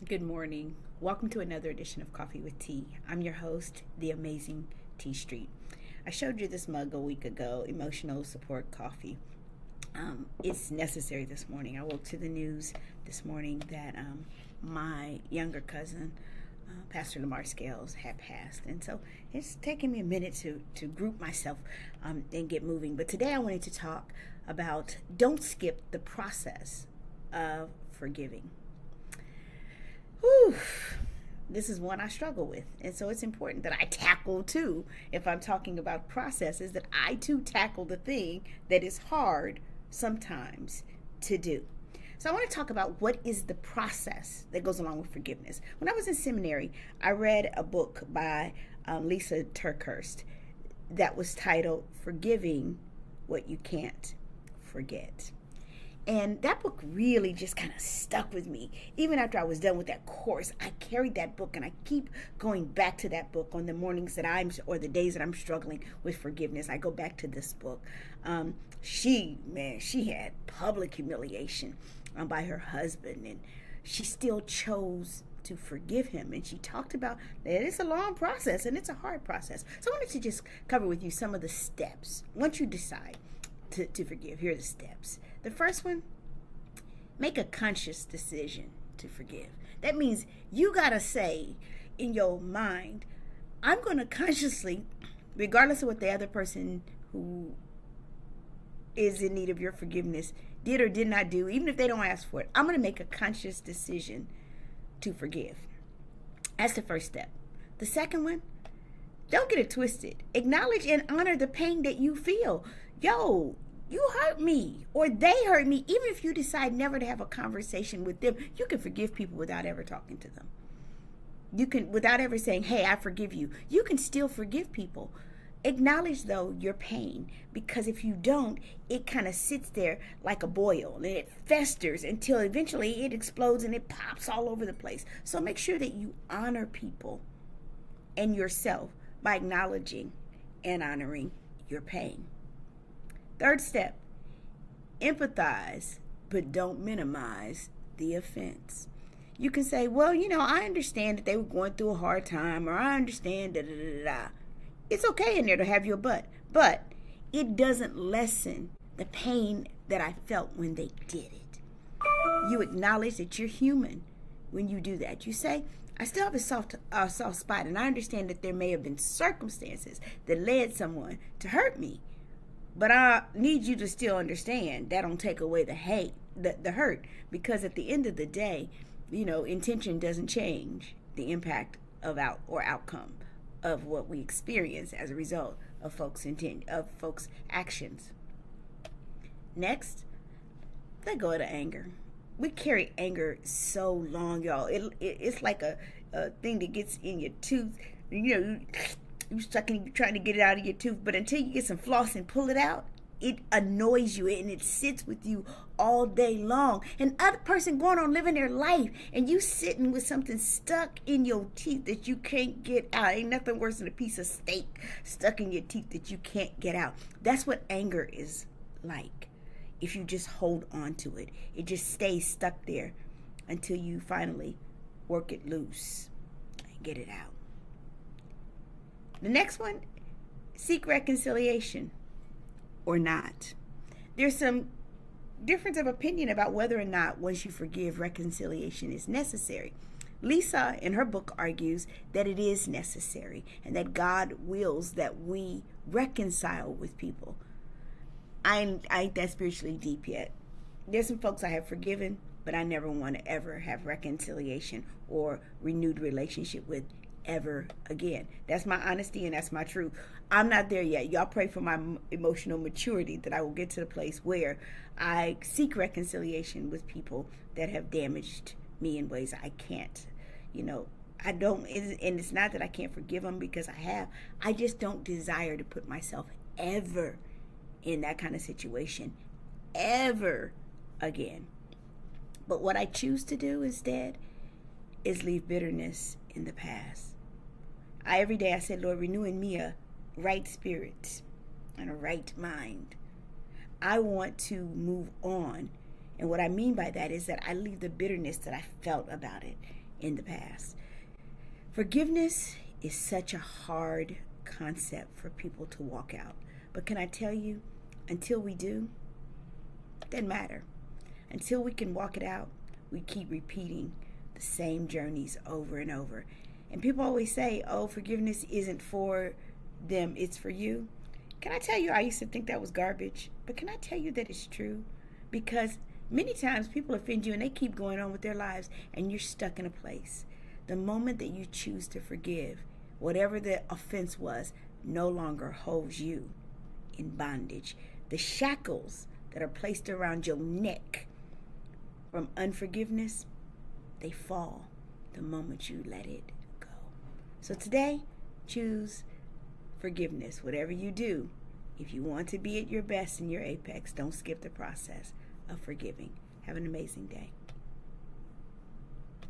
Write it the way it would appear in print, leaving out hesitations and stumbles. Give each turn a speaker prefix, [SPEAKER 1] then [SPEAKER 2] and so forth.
[SPEAKER 1] Good morning. Welcome to another edition of Coffee with Tea. I'm your host, the amazing Tea Street. I showed you this mug a week ago, emotional support coffee. It's necessary this morning. I woke to the news this morning that my younger cousin, Pastor Lamar Scales, had passed. And so it's taken me a minute to group myself and get moving. But today I wanted to talk about don't skip the process of forgiving. Whew. This is one I struggle with. And so it's important that I tackle too, if I'm talking about processes, that I too tackle the thing that is hard sometimes to do. So I want to talk about what is the process that goes along with forgiveness. When I was in seminary, I read a book by Lisa TerKeurst that was titled Forgiving What You Can't Forget. And that book really just kind of stuck with me. Even after I was done with that course, I carried that book and I keep going back to that book on the mornings that or the days that I'm struggling with forgiveness. I go back to this book. She had public humiliation by her husband, and she still chose to forgive him. And she talked about that it's a long process and it's a hard process. So I wanted to just cover with you some of the steps. Once you decide to forgive, here are the steps. The first one, make a conscious decision to forgive. That means you got to say in your mind, I'm going to consciously, regardless of what the other person who is in need of your forgiveness did or did not do, even if they don't ask for it, I'm going to make a conscious decision to forgive. That's the first step. The second one, don't get it twisted. Acknowledge and honor the pain that you feel. Yo, you hurt me, or they hurt me. Even if you decide never to have a conversation with them, you can forgive people without ever talking to them. You can, without ever saying, hey, I forgive you. You can still forgive people. Acknowledge, though, your pain, because if you don't, it kind of sits there like a boil, and it festers until eventually it explodes and it pops all over the place. So make sure that you honor people and yourself by acknowledging and honoring your pain. Third step, empathize, but don't minimize the offense. You can say, well, I understand that they were going through a hard time, or I understand da. It's okay in there to have your but it doesn't lessen the pain that I felt when they did it. You acknowledge that you're human when you do that. You say, I still have a soft spot, and I understand that there may have been circumstances that led someone to hurt me. But I need you to still understand that don't take away the hurt, because at the end of the day, intention doesn't change the impact of outcome of what we experience as a result of folks' actions. Next, let go of the anger. We carry anger so long, y'all. It's like a thing that gets in your tooth. You stuck in, trying to get it out of your tooth, but until you get some floss and pull it out, it annoys you and it sits with you all day long. And other person going on living their life, and you sitting with something stuck in your teeth that you can't get out. Ain't nothing worse than a piece of steak stuck in your teeth that you can't get out. That's what anger is like. If you just hold on to it, it just stays stuck there until you finally work it loose and get it out. The next one, seek reconciliation or not. There's some difference of opinion about whether or not, once you forgive, reconciliation is necessary. Lisa, in her book, argues that it is necessary and that God wills that we reconcile with people. I ain't that spiritually deep yet. There's some folks I have forgiven, but I never want to ever have reconciliation or renewed relationship with ever again. That's my honesty and that's my truth. I'm not there yet. Y'all pray for my emotional maturity that I will get to the place where I seek reconciliation with people that have damaged me in ways I can't. I don't, and it's not that I can't forgive them, because I just don't desire to put myself ever in that kind of situation ever again. But what I choose to do instead is leave bitterness in the past. Every day I said, Lord, renew in me a right spirit and a right mind. I want to move on. And what I mean by that is that I leave the bitterness that I felt about it in the past. Forgiveness is such a hard concept for people to walk out. But can I tell you, until we do, it doesn't matter. Until we can walk it out, we keep repeating the same journeys over and over. And people always say, oh, forgiveness isn't for them, it's for you. Can I tell you, I used to think that was garbage. But can I tell you that it's true? Because many times people offend you and they keep going on with their lives and you're stuck in a place. The moment that you choose to forgive, whatever the offense was, no longer holds you in bondage. The shackles that are placed around your neck from unforgiveness, they fall the moment you let it go. So today, choose forgiveness. Whatever you do, if you want to be at your best in your apex, don't skip the process of forgiving. Have an amazing day.